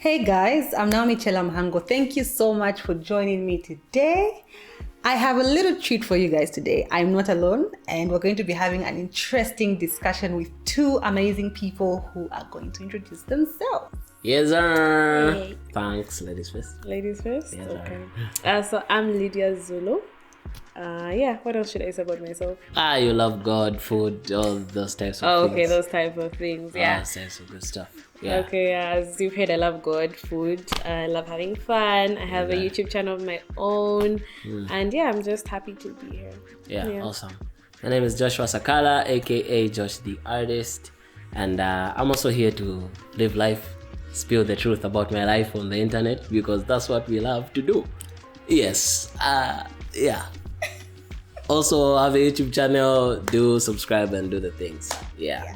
Hey guys, I'm Naomi Chelamhango. Thank you so much for joining me today. I have a little treat for you guys today. I'm not alone, and we're going to be having an interesting discussion with two amazing people who are going to introduce themselves. Yes, sir. Hey. Thanks. Ladies first. Ladies first? Yes, okay. So I'm Lydia Zulu. What else should I say about myself? You love God, food, all those types of things. Okay, those type of things, yeah. Those types of good stuff. Yeah. Okay, as you've heard, I love God, food, I love having fun. I have a YouTube channel of my own, and I'm just happy to be here. Yeah, awesome. My name is Joshua Sakala, aka Josh the Artist, and I'm also here to live life, spill the truth about my life on the internet, because that's what we love to do. Yes, Also have a YouTube channel, do subscribe and do the things.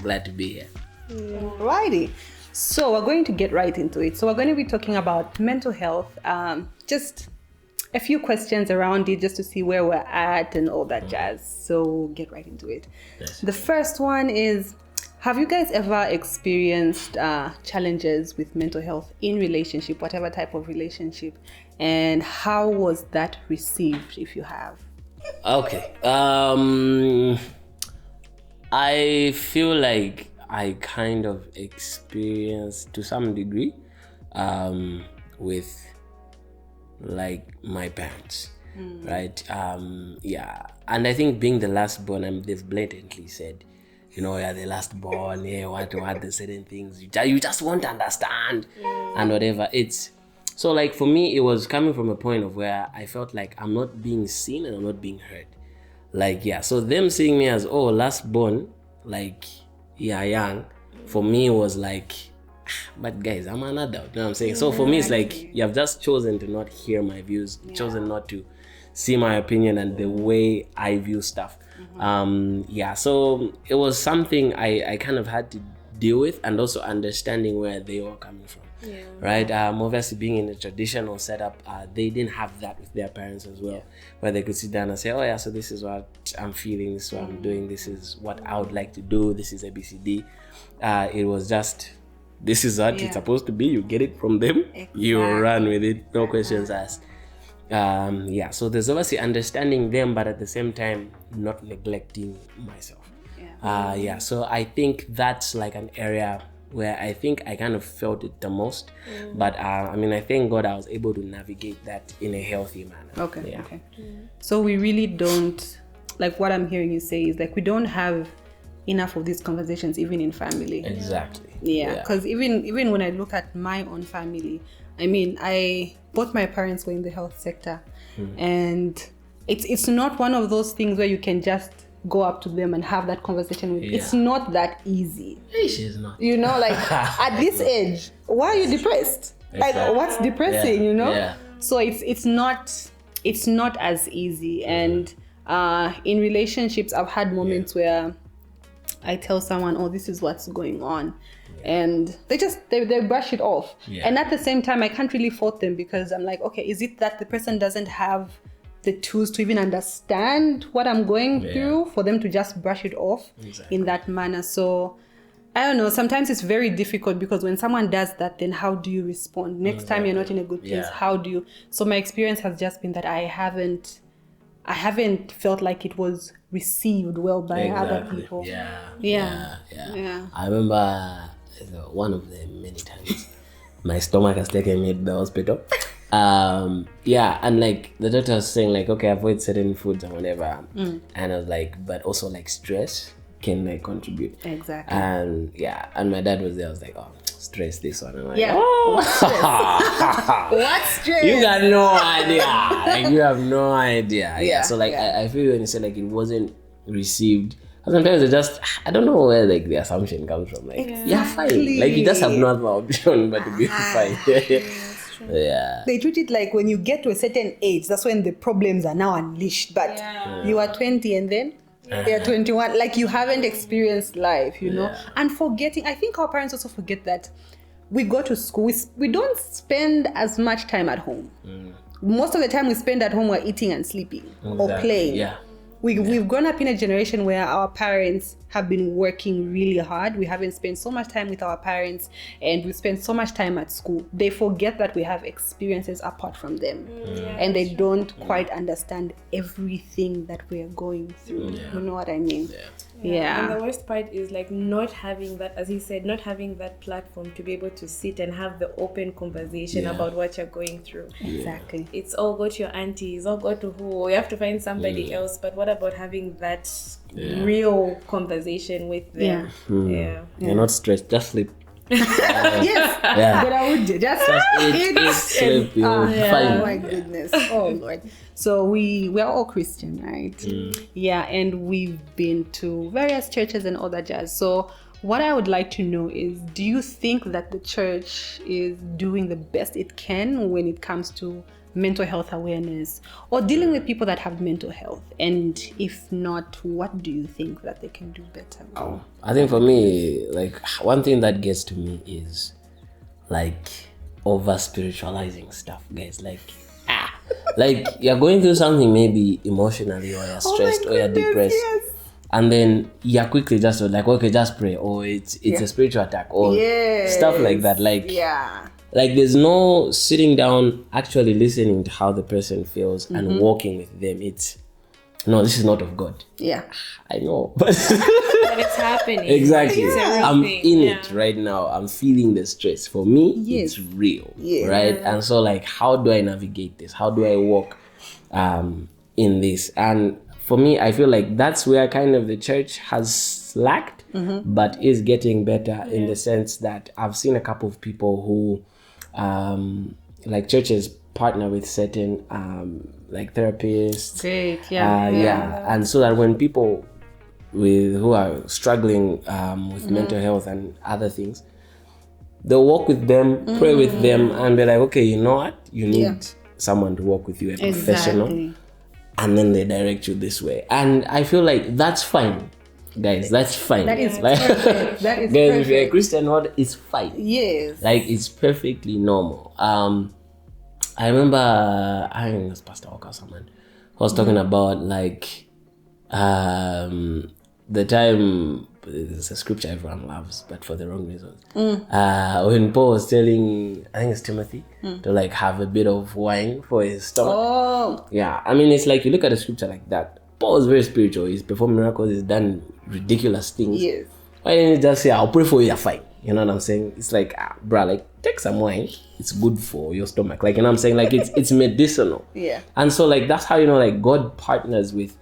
Glad to be here. Alrighty. So we're going to get right into it. So we're going to be talking about mental health, just a few questions around it just to see where we're at and all that jazz. So we'll get right into it. Yes. The first one is, have you guys ever experienced challenges with mental health in relationship, whatever type of relationship, and how was that received if you have? Okay. I feel like I kind of experienced to some degree with like my parents, right? And I think being the last born, they've blatantly said, you're the last born, you want to add the certain things, you just won't understand and whatever. So like for me, it was coming from a point of where I felt like I'm not being seen and I'm not being heard. So them seeing me as, last born, young, for me was like, but guys, I'm an adult, you know what I'm saying? So for me, it's like, you have just chosen to not hear my views, chosen not to see my opinion and the way I view stuff. So it was something I kind of had to deal with, and also understanding where they were coming from. Right. Obviously, being in a traditional setup, they didn't have that with their parents as well, where they could sit down and say, so this is what I'm feeling, this is what I'm doing, this is what I would like to do, this is ABCD. It was just, this is what it's supposed to be. You get it from them, you run with it, no questions asked. So there's obviously understanding them, but at the same time, not neglecting myself. So I think that's like an area where I think I kind of felt it the most. But I thank God I was able to navigate that in a healthy manner. Okay. So we really don't, like what I'm hearing you say is like we don't have enough of these conversations even in family. Exactly. Because even when I look at my own family, both my parents were in the health sector, and it's not one of those things where you can just go up to them and have that conversation with. It's not that easy. She's not. At this age, why are you depressed? Exactly. Like, what's depressing? So it's not as easy. And in relationships, I've had moments where I tell someone, this is what's going on, and they brush it off. And at the same time, I can't really fault them, because I'm like, okay, is it that the person doesn't have the tools to even understand what I'm going through for them to just brush it off in that manner? So I don't know, sometimes it's very difficult, because when someone does that, then how do you respond? Next time you're not in a good place, how do you? So my experience has just been that I haven't felt like it was received well by other people. I remember one of the many times my stomach has taken me to the hospital. And like the doctor was saying, like, okay, avoid certain foods and whatever. And I was like, but also like stress can like contribute. Exactly. And my dad was there. I was like, stress this one. I'm like, what stress? What stress? You got no idea. Like, you have no idea. So like I feel when you say like it wasn't received, sometimes it just, I don't know where like the assumption comes from. Like, you're fine. Like, you just have no other option but to be fine. They treat it like when you get to a certain age, that's when the problems are now unleashed. But you are 20 and then they're 21. Like, you haven't experienced life, And forgetting, I think our parents also forget that we go to school, we don't spend as much time at home. Most of the time we spend at home, we're eating and sleeping or playing. We've grown up in a generation where our parents have been working really hard. We haven't spent so much time with our parents, and we spend so much time at school. They forget that we have experiences apart from them, and they don't quite understand everything that we are going through. You know what I mean? Yeah. And the worst part is like not having that, as he said, not having that platform to be able to sit and have the open conversation about what you're going through. Exactly. It's all go to your aunties, all go to who, you have to find somebody else. But what about having that real conversation with them? You're not stressed, just sleep. Yes. But I would just eat, sleep, fine. Oh my goodness. Oh Lord. So we're all Christian, right? Yeah, and we've been to various churches and all that jazz. So what I would like to know is, do you think that the church is doing the best it can when it comes to mental health awareness or dealing with people that have mental health? And if not, what do you think that they can do better? I think for me, like, one thing that gets to me is like over spiritualizing stuff, guys. Like you're going through something maybe emotionally, or you're stressed, or you're depressed, and then you're quickly just like, okay, just pray, or it's a spiritual attack, or stuff like that. Like there's no sitting down actually listening to how the person feels and walking with them. It's no, this is not of God. I know, but it's happening. Exactly. I'm in it right now. I'm feeling the stress. For me, it's real, right? And so, like, how do I navigate this? How do I walk in this? And for me, I feel like that's where kind of the church has slacked, but is getting better in the sense that I've seen a couple of people who, like, churches partner with certain like therapists. Great, and so that when people who are struggling with mental health and other things, they'll walk with them, pray with them, and be like, okay, you know what? You need someone to walk with you, a professional, and then they direct you this way. And I feel like that's fine, guys. That's fine. That is perfect. That is guys, perfect. if you're a Christian, it's fine. Yes. Like, it's perfectly normal. I remember, I think it was Pastor Walker or someone who was talking about, like, the time, it's a scripture everyone loves, but for the wrong reasons. When Paul was telling, I think it's Timothy, to, like, have a bit of wine for his stomach. Yeah, I mean, it's like, you look at the scripture like that. Paul is very spiritual. He's performed miracles. He's done ridiculous things. Yes. Why didn't he just say, I'll pray for you, you're fine? You know what I'm saying? It's like, bruh, like, take some wine. It's good for your stomach. Like, you know what I'm saying? Like, it's medicinal. Yeah. And so, like, that's how, you know, like, God partners with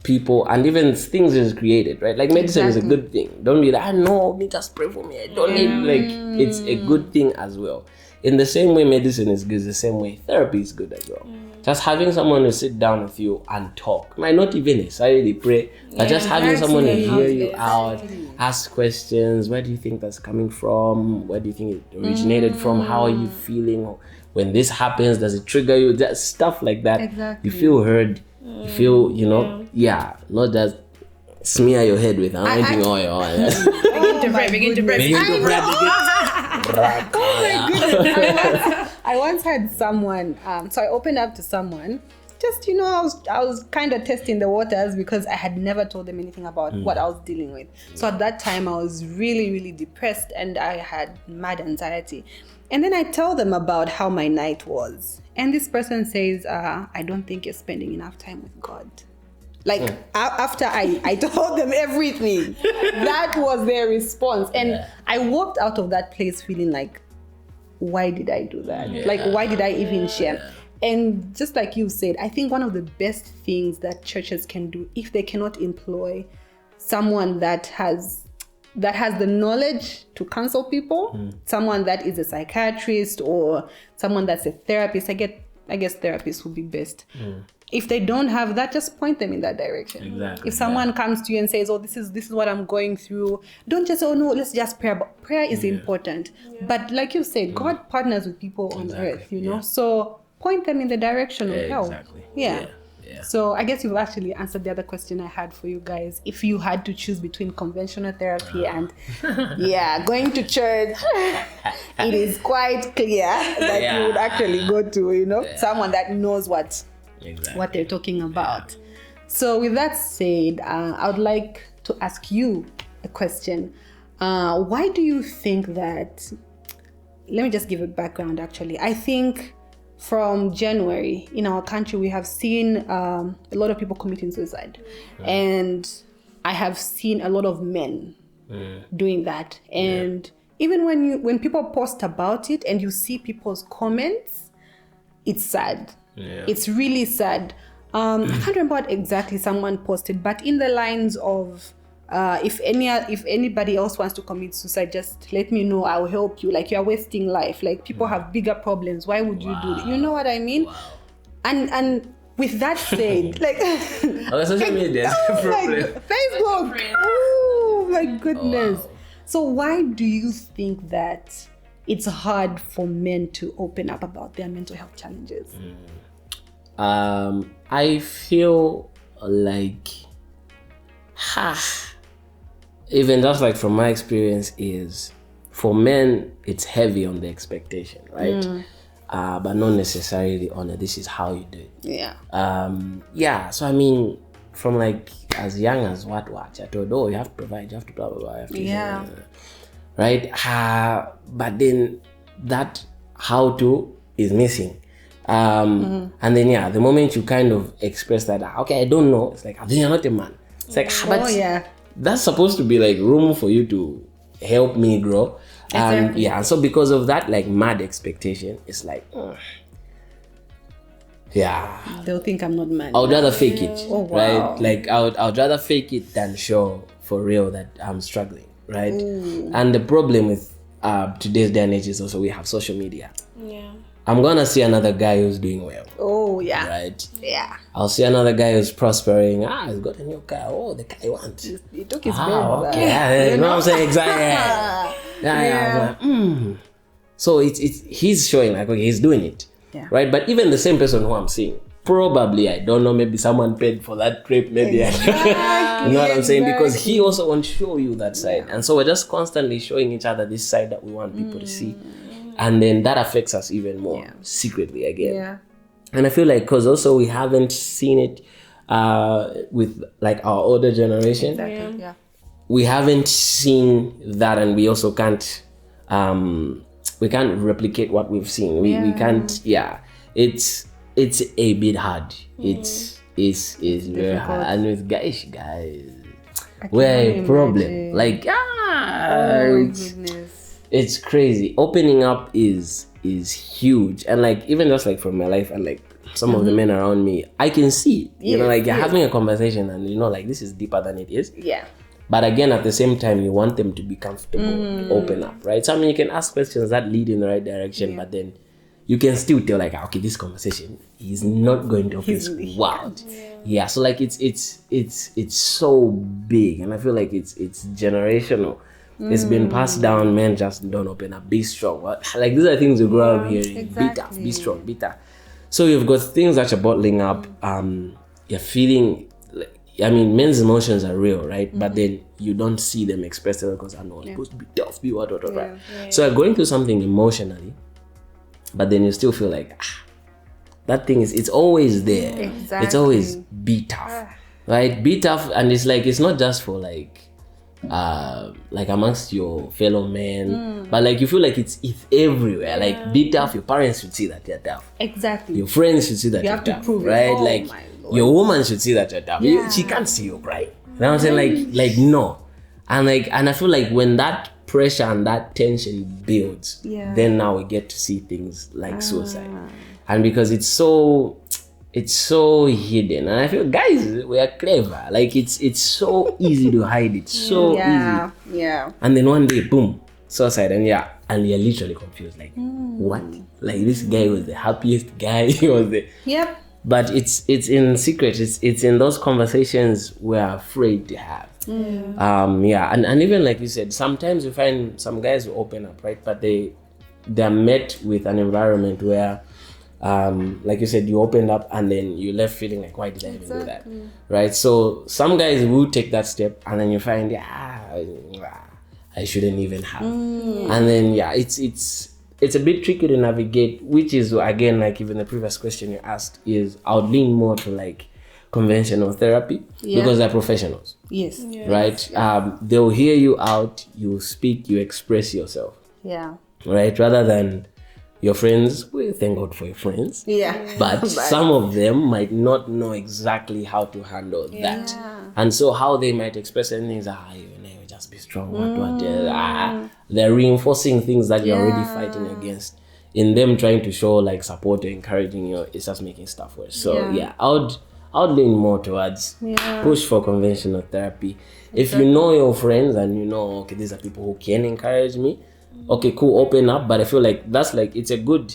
people and even things is created, right? Like, medicine is a good thing. Don't be like, no, me just pray for me. I don't need, like, it's a good thing as well. In the same way medicine is good, the same way therapy is good as well. Just having someone to sit down with you and talk. Might not even necessarily pray, but just having someone to hear you out, ask questions. Where do you think that's coming from? Where do you think it originated from? How are you feeling? When this happens, does it trigger you? Just stuff like that. Exactly. You feel heard. You feel, you know, not just smear your head with anointing oil. Begin to pray. Oh my goodness. I once had someone, so I opened up to someone, just, you know, I was kind of testing the waters because I had never told them anything about what I was dealing with. So at that time I was really, really depressed and I had mad anxiety. And then I tell them about how my night was. And this person says, I don't think you're spending enough time with God. Like, after I told them everything, that was their response. And I walked out of that place feeling like, why did I do that? Like, why did I even share? And just like you said, I think one of the best things that churches can do, if they cannot employ someone that has the knowledge to counsel people, someone that is a psychiatrist or someone that's a therapist, I guess therapists would be best. If they don't have that, just point them in that direction. Exactly. If someone comes to you and says, oh, this is what I'm going through, don't just say, oh no, let's just pray. But prayer is important. But like you said, God partners with people on earth, you know? So point them in the direction of help. Exactly. Yeah. So I guess you've actually answered the other question I had for you guys. If you had to choose between conventional therapy and going to church, it is quite clear that you would actually go to, you know, someone that knows what they're talking about. So with that said, I would like to ask you a question. Why do you think that, let me just give a background actually. I think from January in our country, we have seen a lot of people committing suicide. And I have seen a lot of men doing that. And even when people post about it and you see people's comments, it's sad. It's really sad. I can't remember what exactly someone posted, but in the lines of, if anybody else wants to commit suicide, just let me know, I'll help you. Like, you're wasting life. Like, people have bigger problems. Why would you do it? You know what I mean? And with that said, like, social media is a problem. Facebook. Oh my goodness. So why do you think that it's hard for men to open up about their mental health challenges? I feel like, even just like from my experience, is for men it's heavy on the expectation, right? But not necessarily on it. This is how you do it. So I mean, from like as young as what I told, you have to provide, you have to blah blah blah, you have to, right? But then that how to is missing. And then the moment you kind of express that, okay, I don't know, it's like, then you're not a man. It's like, but that's supposed to be like room for you to help me grow. Exactly. And so because of that like mad expectation, it's like, they'll think I'm not man. I would rather fake it, wow. right? Like I would rather fake it than show for real that I'm struggling, right? And the problem with today's day and age is also we have social media. I'm gonna see another guy who's doing well. Right? I'll see another guy who's prospering. He's got a new car. Oh, the car he wants. He took his bed. Okay. You know what I'm saying? Exactly. So it's he's showing like, okay, he's doing it. Right? But even the same person who I'm seeing, probably, I don't know, maybe someone paid for that trip, maybe. You know what I'm saying? Because he also won't show you that side. And so we're just constantly showing each other this side that we want people to see. And then that affects us even more secretly again. And I feel like because also we haven't seen it with like our older generation. We haven't seen that, and we also can't replicate what we've seen. We can't. It's a bit hard. It's very hard. And with guys, we're a problem. Like goodness. It's crazy. Opening up is huge. And like even just like from my life and like some of the men around me, I can see, you know, like you're having a conversation and you know, like this is deeper than it is. But again, at the same time, you want them to be comfortable to open up, right? So I mean, you can ask questions that lead in the right direction, but then you can still tell like, okay, this conversation is not going to feel wild. So like it's so big, and I feel like it's generational. It's been passed down. Men just don't open up. Be strong. Like these are things you grow up hearing. Be tough. Be strong. Be tough. So you've got things that you're bottling up. You're feeling. I mean, men's emotions are real, right? But then you don't see them expressed because I know I'm supposed to be tough. Be what. So you're going through something emotionally, but then you still feel like that thing is. It's always there. Exactly. It's always be tough, right? Be tough, and it's like it's not just for like amongst your fellow men, but like you feel like it's everywhere. Like be tough. Your parents should see that you're tough. Exactly. Your friends should see that you're tough, right? Like your woman should see that you're tough. She can't see you crying. You know what I'm saying? Like no, and I feel like when that pressure and that tension builds, then now we get to see things like suicide, and because it's so hidden, and I feel guys, we are clever. Like it's so easy to hide it, so easy. And then one day, boom, suicide, and you're literally confused. Like what? Like this guy was the happiest guy. He was the But it's in secret. It's in those conversations we're afraid to have. And even like you said, sometimes you find some guys who open up, right? But they're met with an environment where, like you said, you opened up and then you left feeling like, why did I even do that, right? So some guys will take that step, and then you find, I shouldn't even have, and then it's a bit tricky to navigate, which is again like even the previous question you asked is I would lean more to like conventional therapy because they're professionals. Yes. Right? They'll hear you out, you speak, you express yourself. Yeah. Right? Rather than your friends, well, thank God for your friends. Yeah. But some of them might not know exactly how to handle that. And so how they might express anything is, you just be strong. They're reinforcing things that you're already fighting against. In them trying to show like support or encouraging you, it's just making stuff worse. So I would lean more towards push for conventional therapy. If you know your friends and you know, okay, these are people who can encourage me, okay, cool, open up. But I feel like that's like it's a good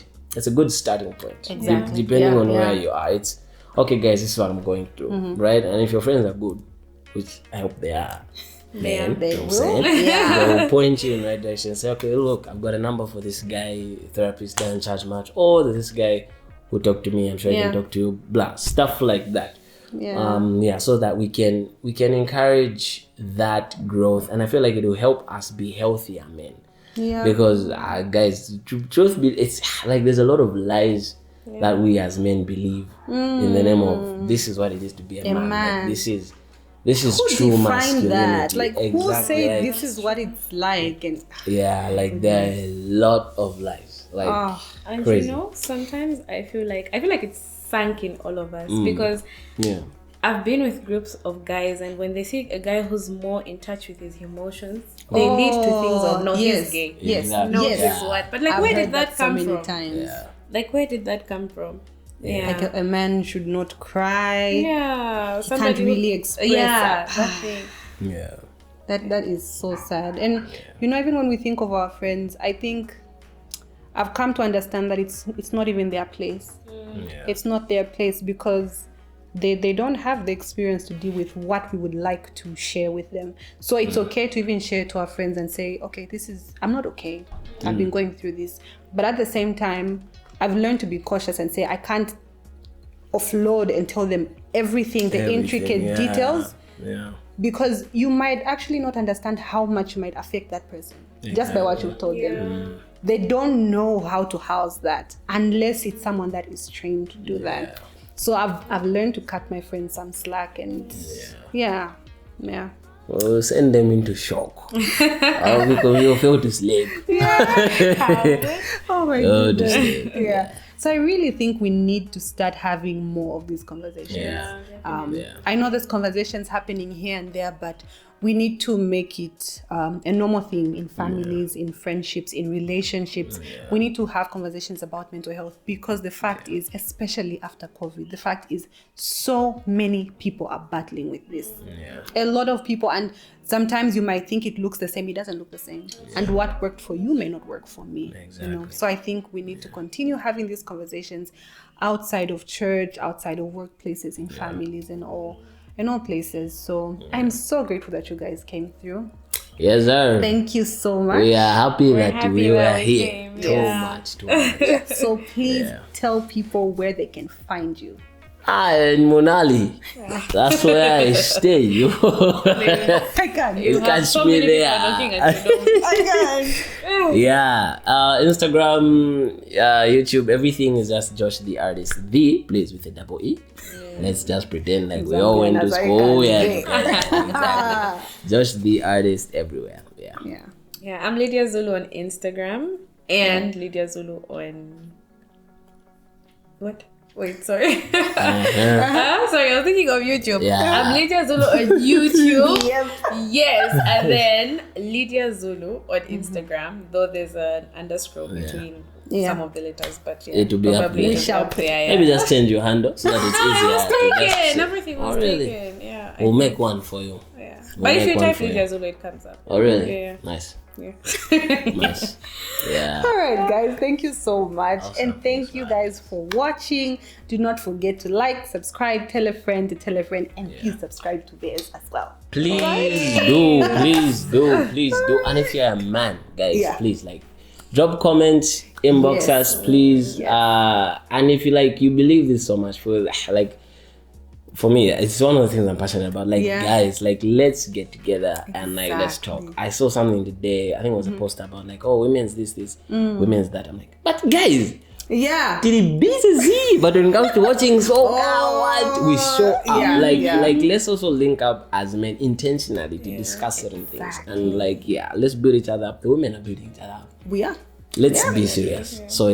starting point. Exactly. Depending on where you are, it's okay, guys, this is what I'm going through, right? And if your friends are good, which I hope they are, then they will. they'll point you in the right direction. Say, okay, look, I've got a number for this guy, therapist, doesn't charge much, or this guy who talked to me, I'm sure he can talk to you, blah, stuff like that. So that we can encourage that growth, and I feel like it will help us be healthier men. Because guys, truth be, it's like there's a lot of lies that we as men believe in the name of this is what it is to be a man. Like, this is who true masculinity. That? Like who say this is what it's like? And like there are a lot of lies. Like and crazy. Sometimes I feel like it's sunk in all of us because I've been with groups of guys, and when they see a guy who's more in touch with his emotions, they lead to things of no, he's gay. He's what? But like, I've where heard did that so come many from? times. Like, where did that come from? Like a man should not cry. He can't really express. That thing. That is so sad. And even when we think of our friends, I think I've come to understand that it's not even their place. It's not their place because they don't have the experience to deal with what we would like to share with them. So it's okay to even share to our friends and say, okay, I'm not okay. I've been going through this. But at the same time, I've learned to be cautious and say I can't offload and tell them everything, the intricate details. Because you might actually not understand how much you might affect that person just by what you've told them. They don't know how to house that unless it's someone that is trained to do that. So I've learned to cut my friends some slack and Well, send them into shock. Because you'll fail to sleep. Oh my goodness. So I really think we need to start having more of these conversations. I know there's conversations happening here and there, but we need to make it a normal thing in families, in friendships, in relationships. We need to have conversations about mental health because the fact is, especially after COVID, the fact is so many people are battling with this. A lot of people, and sometimes you might think it looks the same, it doesn't look the same. And what worked for you may not work for me. So I think we need to continue having these conversations outside of church, outside of workplaces, in families and all places. So I'm so grateful that you guys came through. Yes, sir. Thank you so much. We are happy that we were here. Too much. So please tell people where they can find you. In Monali. That's where I stay. You can. You catch me there. Instagram, YouTube, everything is just Josh the Artist. The plays with a double E. Let's just pretend like we all went to school. Josh the Artist everywhere. I'm Lydia Zulu on Instagram and Lydia Zulu on what? Wait, sorry. Sorry, I was thinking of YouTube. I'm Lydia Zulu on YouTube. Yes, and then Lydia Zulu on Instagram, though there's an underscore between some of the letters, but it will be probably we shall maybe just change your handle so that it's easier. Taken. Everything was taken. Yeah. We'll make one for you. But if you type Lydia Zulu, it comes up. Oh really? Yeah. Nice. Nice. All right, guys, thank you so much. Awesome. And thank you guys for watching. Do not forget to like, subscribe, tell a friend, and please subscribe to theirs as well. Please do. And if you're a man, guys, please drop comments, inbox us, please. And if you believe this so much, for me, it's one of the things I'm passionate about. Guys, let's get together and let's talk. I saw something today. I think it was a post about women's this, women's that. I'm like, but guys, Yeah. till B to Z. But when it comes to watching soap, what we show up. Like let's also link up as men intentionally to discuss certain things. And let's build each other up. The women are building each other up. We are. Let's be serious. So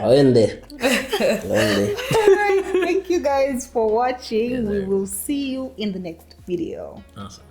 I'll end there. Alright, thank you guys for watching. We will see you in the next video. Awesome.